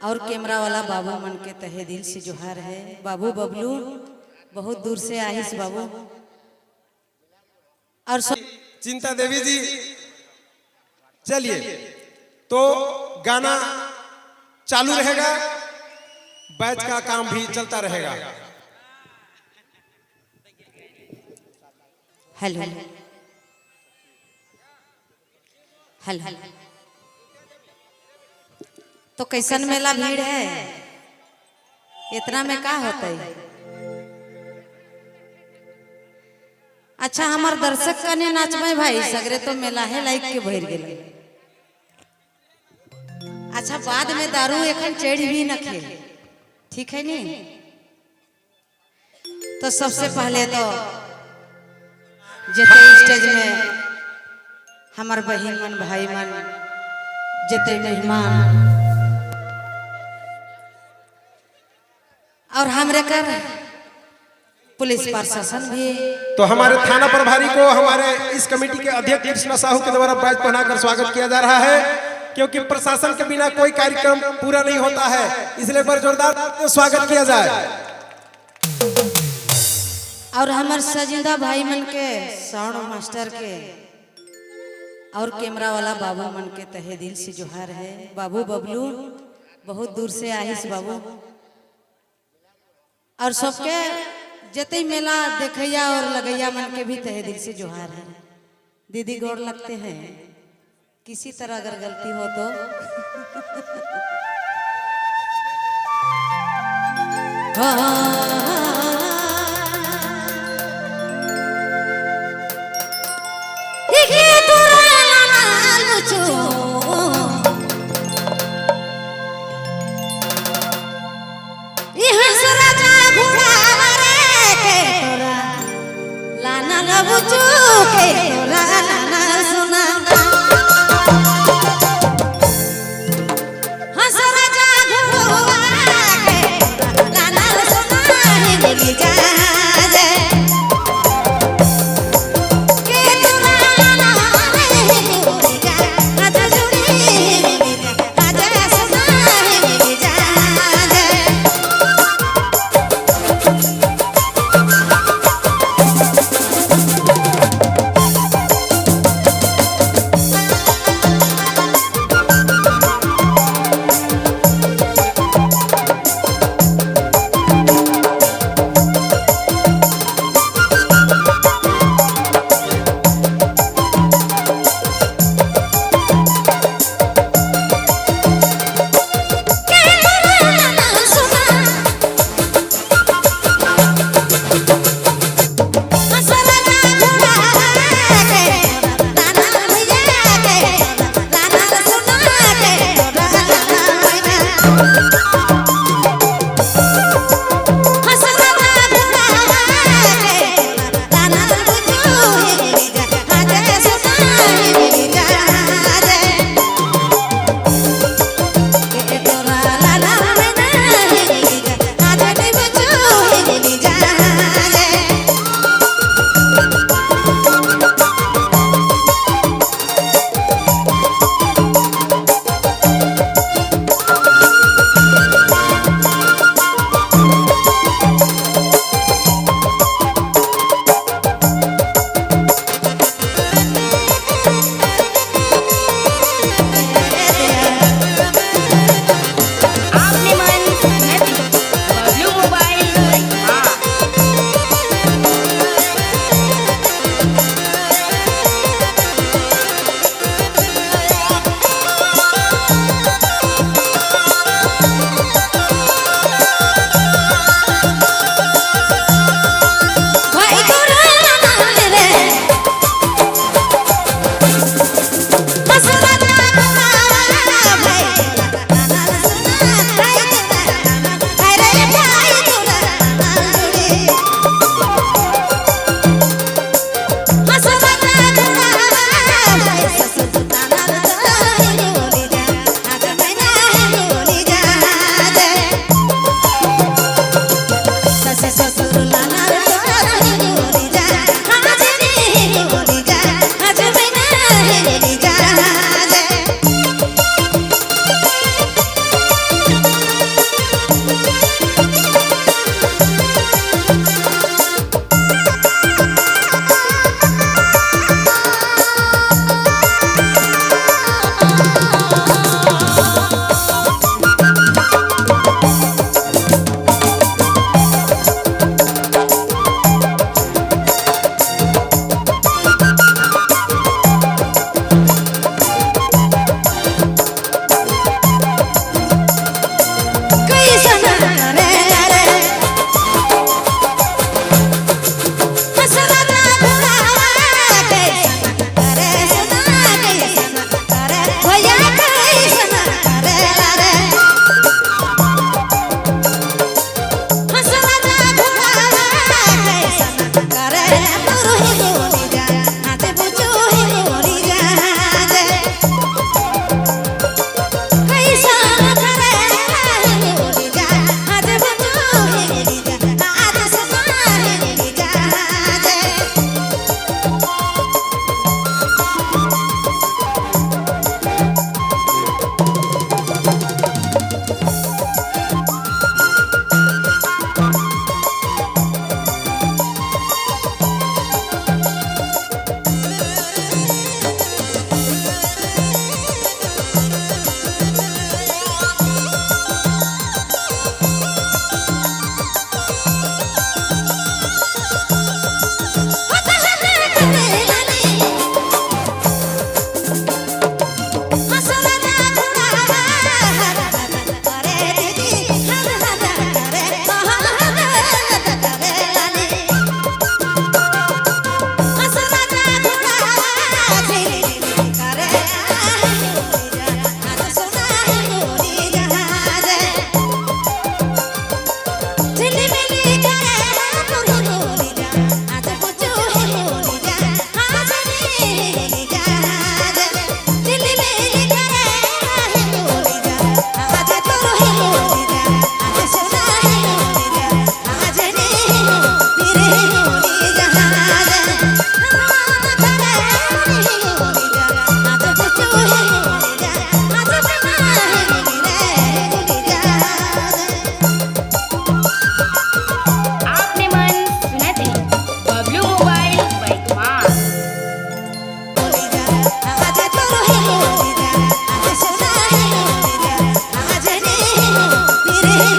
और कैमरा वाला बाबू मन के तहे दिल से जोहार है। बाबू बबलू बहुत दूर से आइस बाबू। और चिंता देवी जी, चलिए तो गाना चालू रहेगा, बैच का काम भी चलता रहेगा। हेलो हेलो, तो कैसन मेला भीड़ है, इतना में का होता है। अच्छा हमार दर्शक कने नाचबे भाई, सगरे तो मेला है लाइक के भर गेल। अच्छा बाद में दारू एखन चढ़ भी न खे, ठीक है नी। तो सबसे पहले तो जते स्टेज में हमार बहन मन भाई मन, जते मेहमान और हमरे कर पुलिस प्रशासन भी, तो हमारे थाना प्रभारी को हमारे इस कमेटी के अध्यक्ष कृष्णा साहू के द्वारा बैच पहनाकर स्वागत किया जा रहा है, क्योंकि प्रशासन के बिना कोई कार्यक्रम पूरा नहीं होता है, इसलिए पर जोरदार स्वागत किया जाए। और हमारे सजिंदा भाई मन के, साउंड मास्टर के और कैमरा वाला बाबू मन के तहे दिल से जोहार है। बाबू बबलू बहुत दूर से आइस बाबू। और सबके जते मेला देखैया और लगैया मन के भी तहे दिल से जोहार है। दीदी गौर लगते हैं, किसी तरह अगर गलती हो तो रे